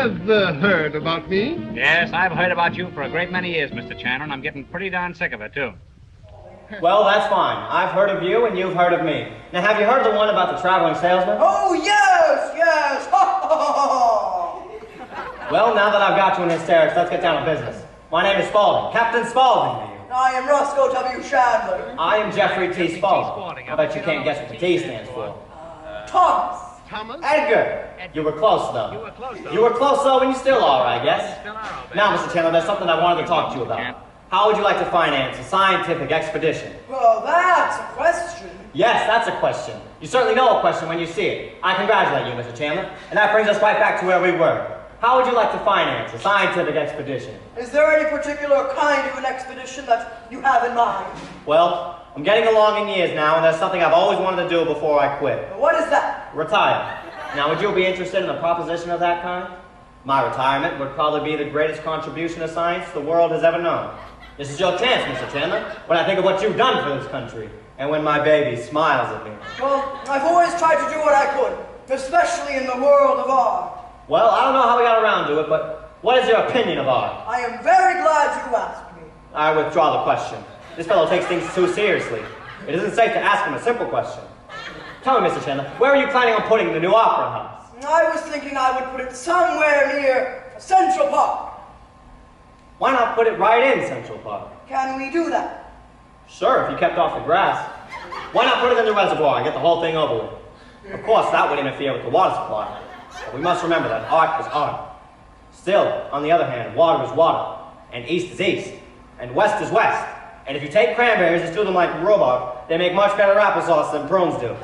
have heard about me? Yes, I've heard about you for a great many years, Mr. Chandler, and I'm getting pretty darn sick of it, too. Well, that's fine. I've heard of you, and you've heard of me. Now, have you heard the one about the traveling salesman? Oh, yes, yes! Well, now that I've got you in hysterics, let's get down to business. My name is Spaulding, Captain Spaulding to you. I am Roscoe W. Chandler. I am Jeffrey T. Spaulding. I bet you can't guess what the T stands for. Thomas. Thomas? Edgar. You were close, though. You were close, though, and you still are, I guess. Now, Mr. Chandler, there's something I wanted to talk to you about. How would you like to finance a scientific expedition? Well, that's a question. Yes, that's a question. You certainly know a question when you see it. I congratulate you, Mr. Chandler. And that brings us right back to where we were. How would you like to finance a scientific expedition? Is there any particular kind of an expedition that you have in mind? Well, I'm getting along in years now, and there's something I've always wanted to do before I quit. What is that? Retire. Now, would you be interested in a proposition of that kind? My retirement would probably be the greatest contribution to science the world has ever known. This is your chance, Mr. Chandler, when I think of what you've done for this country, and when my baby smiles at me. Well, I've always tried to do what I could, especially in the world of art. Well, I don't know how we got around to it, but what is your opinion of art? I am very glad you asked me. I withdraw the question. This fellow takes things too seriously. It isn't safe to ask him a simple question. Tell me, Mr. Chandler, where are you planning on putting the new opera house? I was thinking I would put it somewhere near Central Park. Why not put it right in Central Park? Can we do that? Sure, if you kept off the grass. Why not put it in the reservoir and get the whole thing over with? Of course, that would interfere with the water supply. But we must remember that art is art. Still, on the other hand, water is water, and east is east, and west is west. And if you take cranberries and stew them like rhubarb, they make much better applesauce than prunes do.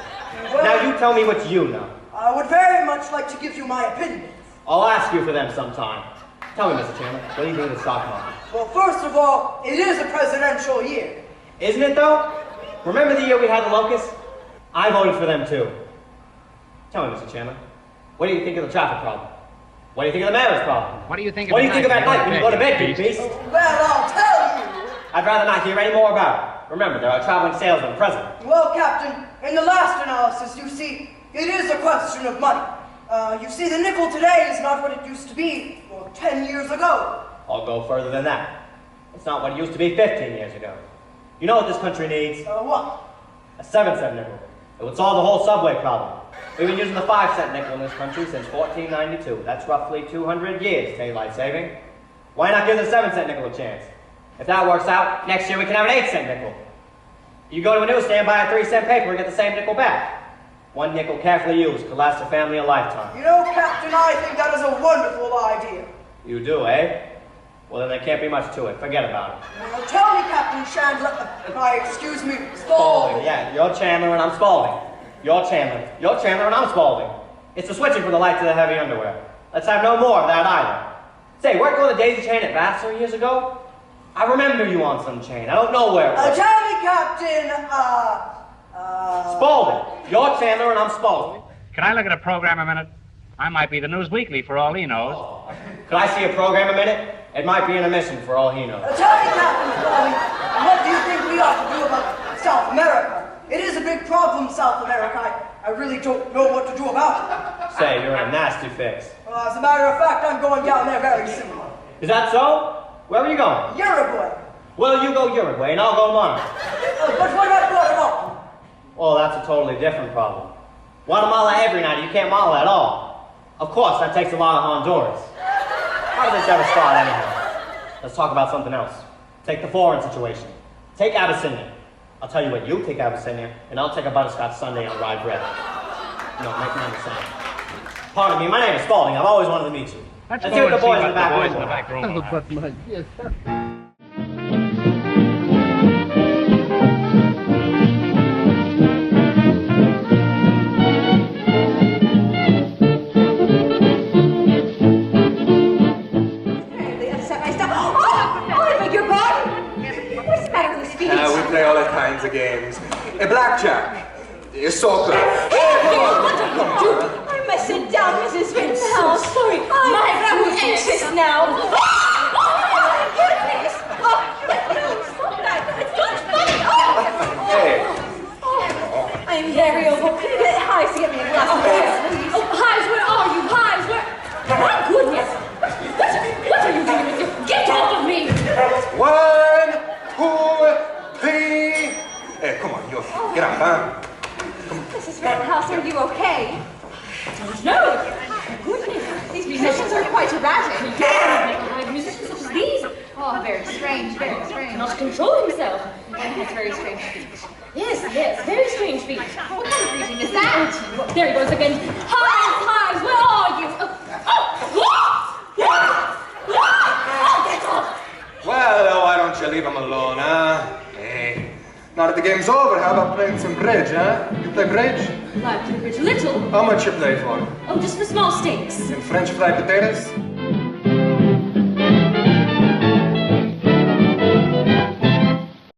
Well, now you tell me what you know. I would very much like to give you my opinions. I'll ask you for them sometime. Tell me, Mr. Chandler, what do you think of the stock market? Well, first of all, it is a presidential year. Isn't it, though? Remember the year we had the locusts? I voted for them, too. Tell me, Mr. Chandler, what do you think of the traffic problem? What do you think of the mayor's problem? What do you think of at night when you go to bed, you beast? Well, I'll tell you. I'd rather not hear any more about it. Remember, there are traveling salesmen present. Well, Captain, in the last analysis, you see, it is a question of money. You see, the nickel today is not what it used to be 10 years ago. I'll go further than that. It's not what it used to be 15 years ago. You know what this country needs? What? A 7-cent nickel. It would solve the whole subway problem. We've been using the 5-cent nickel in this country since 1492. That's roughly 200 years, daylight saving. Why not give the 7-cent nickel a chance? If that works out, next year we can have an 8-cent nickel. You go to a newsstand, buy a 3-cent paper, and get the same nickel back. One nickel carefully used could last a family a lifetime. You know, Captain, I think that is a wonderful idea. You do, eh? Well, then there can't be much to it. Forget about it. Now, tell me, Captain Chandler, excuse me, Spaulding. Yeah, you're Chandler and I'm Spaulding. You're Chandler and I'm Spaulding. It's the switching from the light to the heavy underwear. Let's have no more of that either. Say, weren't you on the daisy chain at Vassar years ago? I remember you on some chain. I don't know where it was. Tell me, Captain, Spaulding. You're Chandler and I'm Spaulding. Can I look at a program a minute? I might be the News Weekly for all he knows. Could I see a program a minute? It might be intermission for all he knows. Tell me, Captain Spaulding, what do you think we ought to do about South America? It is a big problem, South America. I really don't know what to do about it. Say, you're in a nasty fix. As a matter of fact, I'm going down there very soon. Is that so? Where are you going? Uruguay. Well, you go Uruguay and I'll go Monaco. But what about Guatemala? Well, that's a totally different problem. Guatemala every night, you can't model at all. Of course, that takes a lot of Honduras. How did this ever start anyhow? Let's talk about something else. Take the foreign situation. Take Abyssinia. I'll tell you what, you take Abyssinia, and I'll take a butterscotch sundae on rye bread. No, make me understand. Pardon me, my name is Spaulding. I've always wanted to meet you. Let's see go what the and boys see in the back room Oh, but my dear sir. We play all kinds of games. Blackjack, soccer. I must sit down, Mrs. Vince. Oh, sorry. I'm too anxious now. Oh, my goodness. Stop that. It's not funny. Hey. I'm very overwhelmed. Highs to get me a glass of water, please. Oh, Highs, where are you? Highs, where? My goodness. Get up, huh? Mrs. Rittenhouse, are you okay? Don't know. Goodness, these musicians are quite erratic. Like musicians such as these. Oh, very strange, very strange. Cannot control himself. It's very strange. Yes, very strange feat. What kind of greeting is that? There he goes again. Hives, where are you? Get off! Well, why don't you leave him alone, huh? Hey. Now that the game's over, how about playing some bridge, huh? You play bridge? Like to bridge a little. How much you play for? Oh, just for small stakes. And French fried potatoes?